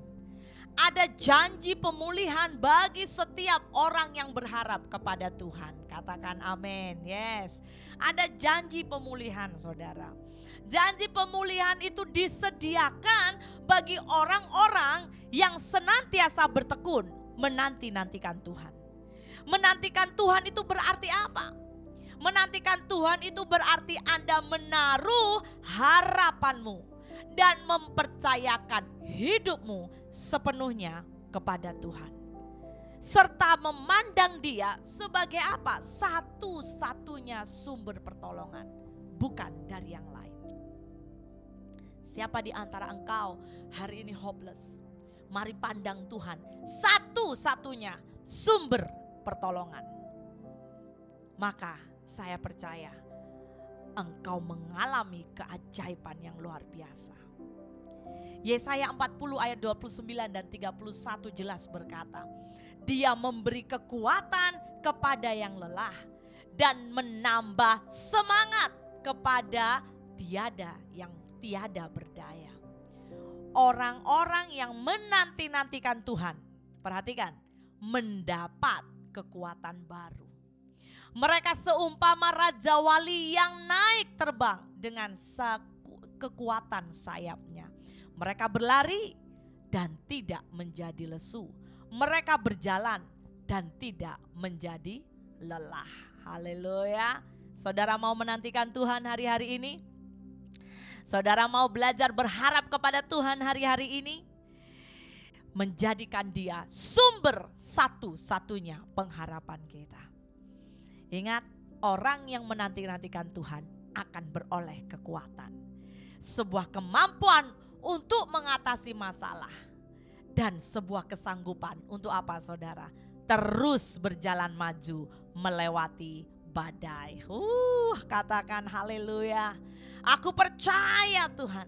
Ada janji pemulihan bagi setiap orang yang berharap kepada Tuhan. Katakan amin. Yes. Ada janji pemulihan saudara. Janji pemulihan itu disediakan bagi orang-orang yang senantiasa bertekun menanti-nantikan Tuhan. Menantikan Tuhan itu berarti apa? Menantikan Tuhan itu berarti Anda menaruh harapanmu dan mempercayakan hidupmu sepenuhnya kepada Tuhan. Serta memandang Dia sebagai apa? Satu-satunya sumber pertolongan, bukan dari yang lain. Siapa di antara engkau hari ini hopeless? Mari pandang Tuhan, satu-satunya sumber pertolongan. Maka saya percaya engkau mengalami keajaiban yang luar biasa. Yesaya 40 ayat 29 dan 31 jelas berkata, Dia memberi kekuatan kepada yang lelah dan menambah semangat kepada yang tiada berdaya. Orang-orang yang menanti-nantikan Tuhan, perhatikan, mendapat kekuatan baru. Mereka seumpama raja wali yang naik terbang dengan kekuatan sayapnya. Mereka berlari dan tidak menjadi lesu. Mereka berjalan dan tidak menjadi lelah. Haleluya. Saudara mau menantikan Tuhan hari-hari ini? Saudara mau belajar berharap kepada Tuhan hari-hari ini? Menjadikan Dia sumber satu-satunya pengharapan kita. Ingat, orang yang menanti-nantikan Tuhan akan beroleh kekuatan. Sebuah kemampuan untuk mengatasi masalah. Dan sebuah kesanggupan untuk apa saudara? Terus berjalan maju melewati badai. Katakan haleluya. Aku percaya Tuhan.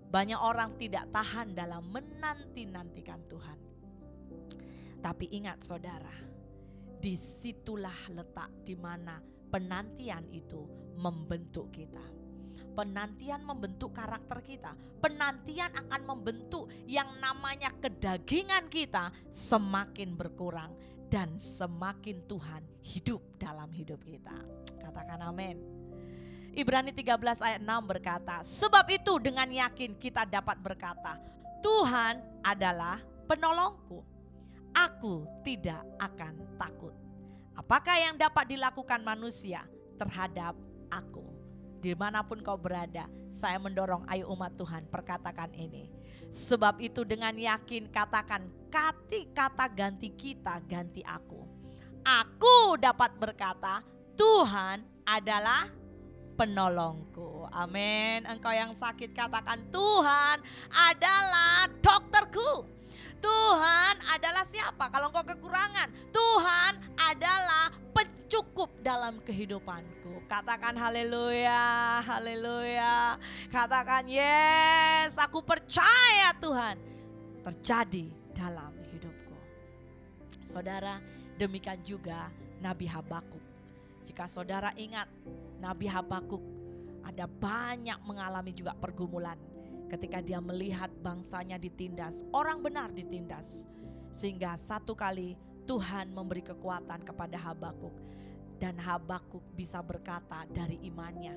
Banyak orang tidak tahan dalam menanti-nantikan Tuhan. Tapi ingat saudara, disitulah letak di mana penantian itu membentuk kita. Penantian membentuk karakter kita. Penantian akan membentuk yang namanya kedagingan kita semakin berkurang dan semakin Tuhan hidup dalam hidup kita. Katakan amin. Ibrani 13 ayat 6 berkata, sebab itu dengan yakin kita dapat berkata, Tuhan adalah penolongku. Aku tidak akan takut. Apakah yang dapat dilakukan manusia terhadap aku? Dimanapun kau berada, saya mendorong ayo umat Tuhan perkatakan ini. Sebab itu dengan yakin katakan, kata ganti kita, ganti aku. Aku dapat berkata, Tuhan adalah penolongku. Amin. Engkau yang sakit katakan, Tuhan adalah dokterku. Tuhan adalah siapa? Kalau engkau kekurangan, Tuhan adalah pencukup dalam kehidupanku. Katakan haleluya, haleluya. Katakan yes, aku percaya Tuhan terjadi dalam hidupku. Saudara, demikian juga Nabi Habakuk. Jika saudara ingat, Nabi Habakuk ada banyak mengalami juga pergumulan ketika dia melihat bangsanya ditindas, orang benar ditindas. Sehingga satu kali Tuhan memberi kekuatan kepada Habakuk, dan Habakuk bisa berkata dari imannya.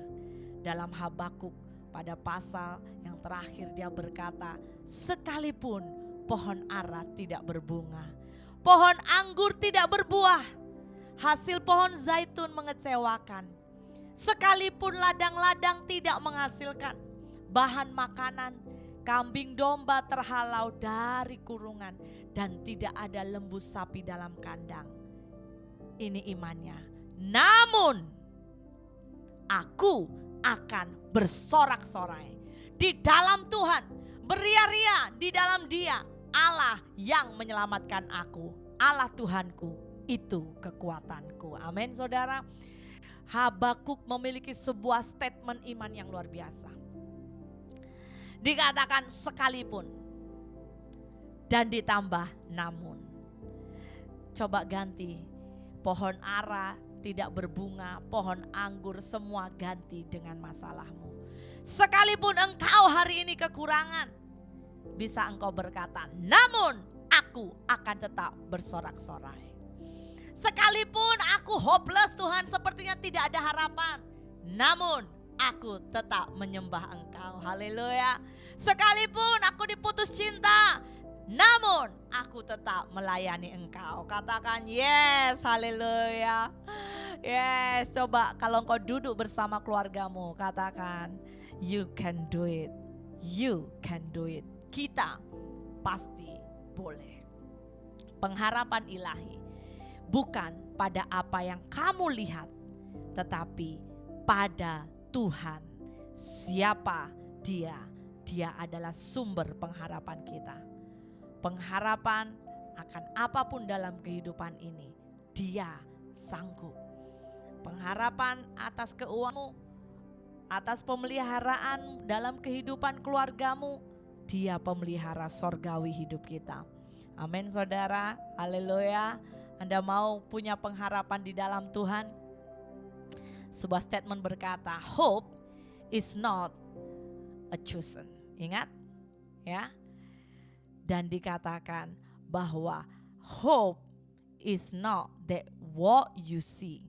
Dalam Habakuk pada pasal yang terakhir dia berkata, sekalipun pohon ara tidak berbunga, pohon anggur tidak berbuah, hasil pohon zaitun mengecewakan, sekalipun ladang-ladang tidak menghasilkan bahan makanan, kambing domba terhalau dari kurungan, dan tidak ada lembu sapi dalam kandang. Ini imannya. Namun aku akan bersorak-sorai di dalam Tuhan, beria-ria di dalam Dia, Allah yang menyelamatkan aku, Allah Tuhanku, itu kekuatanku. Amin saudara. Habakuk memiliki sebuah statement iman yang luar biasa. Dikatakan sekalipun dan ditambah namun. Coba ganti, pohon ara tidak berbunga, pohon anggur semua ganti dengan masalahmu. Sekalipun engkau hari ini kekurangan, bisa engkau berkata, namun aku akan tetap bersorak-sorai. Sekalipun aku hopeless Tuhan, sepertinya tidak ada harapan, namun aku tetap menyembah Engkau. Haleluya. Sekalipun aku diputus cinta, namun aku tetap melayani Engkau. Katakan yes, haleluya. Yes, coba kalau engkau duduk bersama keluargamu, katakan you can do it. You can do it. Kita pasti boleh. Pengharapan ilahi bukan pada apa yang kamu lihat, tetapi pada Tuhan. Siapa Dia? Dia adalah sumber pengharapan kita. Pengharapan akan apapun dalam kehidupan ini, Dia sanggup. Pengharapan atas keuanganmu, atas pemeliharaan dalam kehidupan keluargamu, Dia pemelihara sorgawi hidup kita. Amin saudara, haleluya. Anda mau punya pengharapan di dalam Tuhan? Sebuah statement berkata, hope is not a chosen. Ingat ya. Dan dikatakan bahwa hope is not that what you see,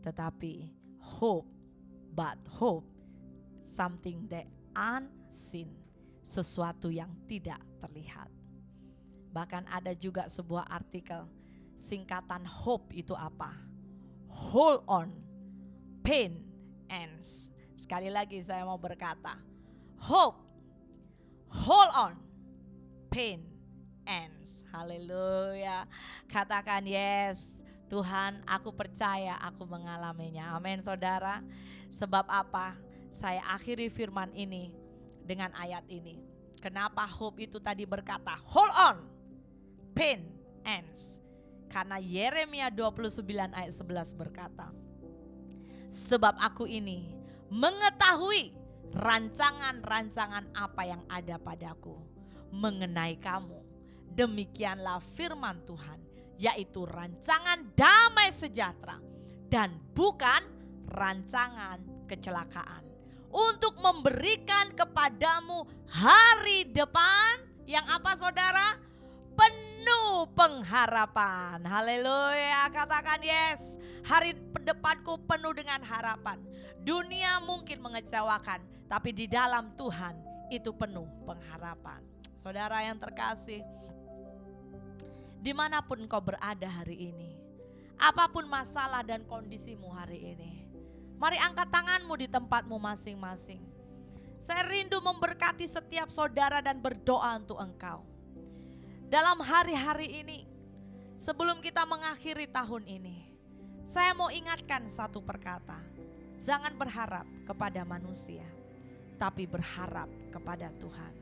tetapi hope something that unseen, sesuatu yang tidak terlihat. Bahkan ada juga sebuah artikel, singkatan hope itu apa? Hold on, pain ends. Sekali lagi saya mau berkata, hope, hold on, pain ends. Haleluya. Katakan yes, Tuhan aku percaya aku mengalaminya. Amin saudara. Sebab apa? Saya akhiri firman ini dengan ayat ini. Kenapa hope itu tadi berkata hold on, pain ends? Karena Yeremia 29 ayat 11 berkata, sebab aku ini mengetahui rancangan-rancangan apa yang ada padaku mengenai kamu. Demikianlah firman Tuhan, yaitu rancangan damai sejahtera dan bukan rancangan kecelakaan, untuk memberikan kepadamu hari depan yang apa saudara? Penuh pengharapan. Haleluya, katakan yes. Hari depanku penuh dengan harapan. Dunia mungkin mengecewakan, tapi di dalam Tuhan itu penuh pengharapan. Saudara yang terkasih, dimanapun kau berada hari ini, apapun masalah dan kondisimu hari ini, mari angkat tanganmu di tempatmu masing-masing. Saya rindu memberkati setiap saudara dan berdoa untuk engkau. Dalam hari-hari ini, sebelum kita mengakhiri tahun ini, saya mau ingatkan satu perkata. Jangan berharap kepada manusia, tapi berharap kepada Tuhan.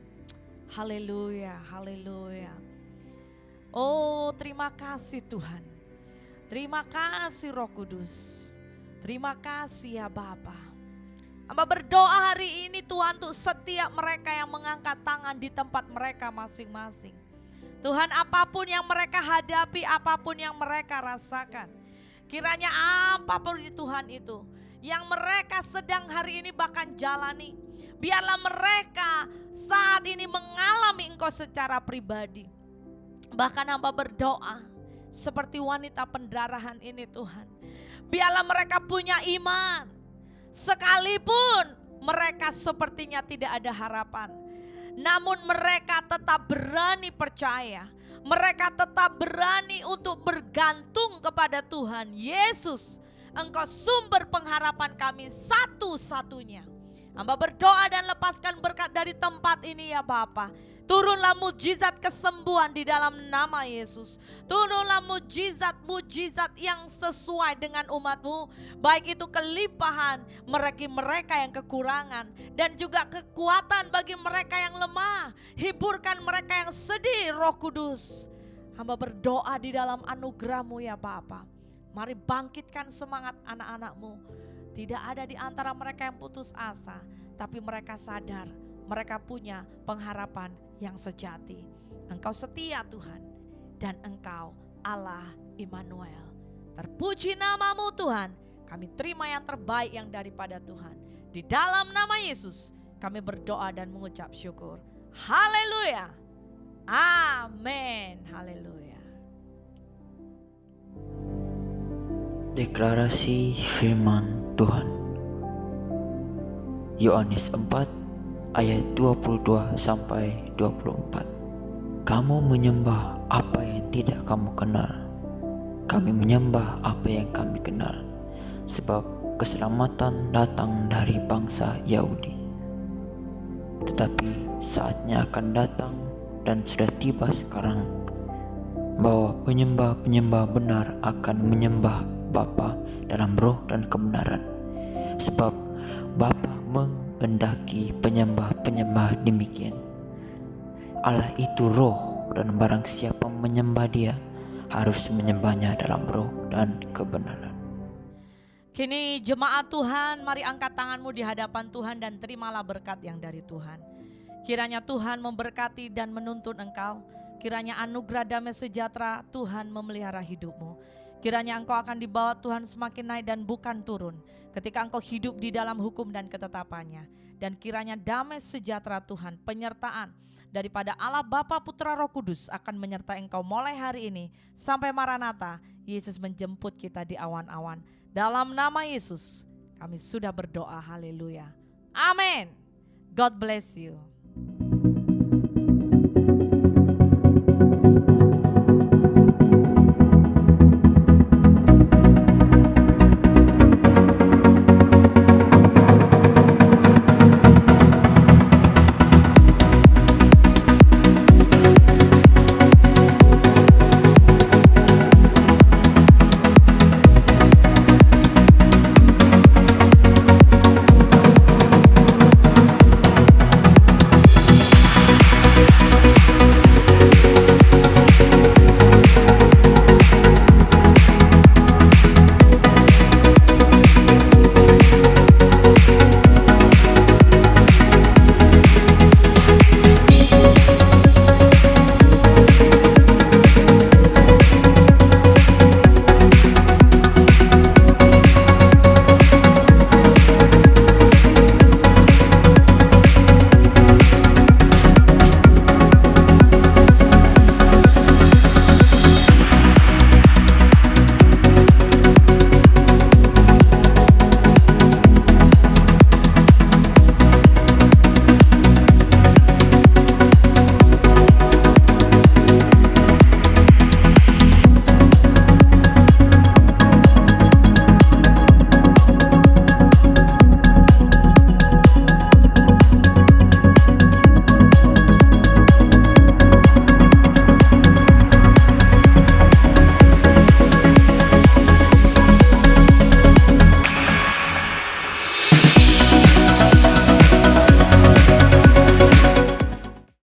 Haleluya, haleluya. Oh, terima kasih Tuhan. Terima kasih Roh Kudus. Terima kasih ya Bapa. Hamba berdoa hari ini Tuhan untuk setiap mereka yang mengangkat tangan di tempat mereka masing-masing. Tuhan, apapun yang mereka hadapi, apapun yang mereka rasakan, kiranya apapun di Tuhan itu yang mereka sedang hari ini bahkan jalani. Biarlah mereka saat ini mengalami Engkau secara pribadi. Bahkan hamba berdoa seperti wanita pendarahan ini Tuhan. Biarlah mereka punya iman. Sekalipun mereka sepertinya tidak ada harapan, namun mereka tetap berani percaya. Mereka tetap berani untuk bergantung kepada Tuhan Yesus. Engkau sumber pengharapan kami satu-satunya. Hamba berdoa dan lepaskan berkat dari tempat ini ya Bapa. Turunlah mujizat kesembuhan di dalam nama Yesus. Turunlah mujizat-mujizat yang sesuai dengan umat-Mu. Baik itu kelimpahan bagi mereka yang kekurangan. Dan juga kekuatan bagi mereka yang lemah. Hiburkan mereka yang sedih, Roh Kudus. Hamba berdoa di dalam anugerah-Mu ya Bapa. Mari bangkitkan semangat anak-anak-Mu. Tidak ada di antara mereka yang putus asa. Tapi mereka sadar mereka punya pengharapan yang sejati. Engkau setia Tuhan, dan Engkau Allah Immanuel. Terpuji nama-Mu Tuhan. Kami terima yang terbaik yang daripada Tuhan. Di dalam nama Yesus kami berdoa dan mengucap syukur. Haleluya. Amin. Haleluya. Deklarasi firman Tuhan. Yohanes 4 ayat 22 sampai 24. Kamu menyembah apa yang tidak kamu kenal. Kami menyembah apa yang kami kenal. Sebab keselamatan datang dari bangsa Yahudi. Tetapi saatnya akan datang dan sudah tiba sekarang bahwa penyembah-penyembah benar akan menyembah Bapa dalam roh dan kebenaran. Sebab Bapa menghendaki penyembah-penyembah demikian. Allah itu roh, dan barang siapa menyembah Dia harus menyembahnya dalam roh dan kebenaran. Kini jemaat Tuhan, mari angkat tanganmu di hadapan Tuhan dan terimalah berkat yang dari Tuhan. Kiranya Tuhan memberkati dan menuntun engkau. Kiranya anugerah damai sejahtera Tuhan memelihara hidupmu. Kiranya engkau akan dibawa Tuhan semakin naik dan bukan turun ketika engkau hidup di dalam hukum dan ketetapannya. Dan kiranya damai sejahtera Tuhan, penyertaan daripada Allah Bapa, Putra, Roh Kudus akan menyertai engkau mulai hari ini sampai Maranatha, Yesus menjemput kita di awan-awan. Dalam nama Yesus kami sudah berdoa, haleluya. Amin. God bless you.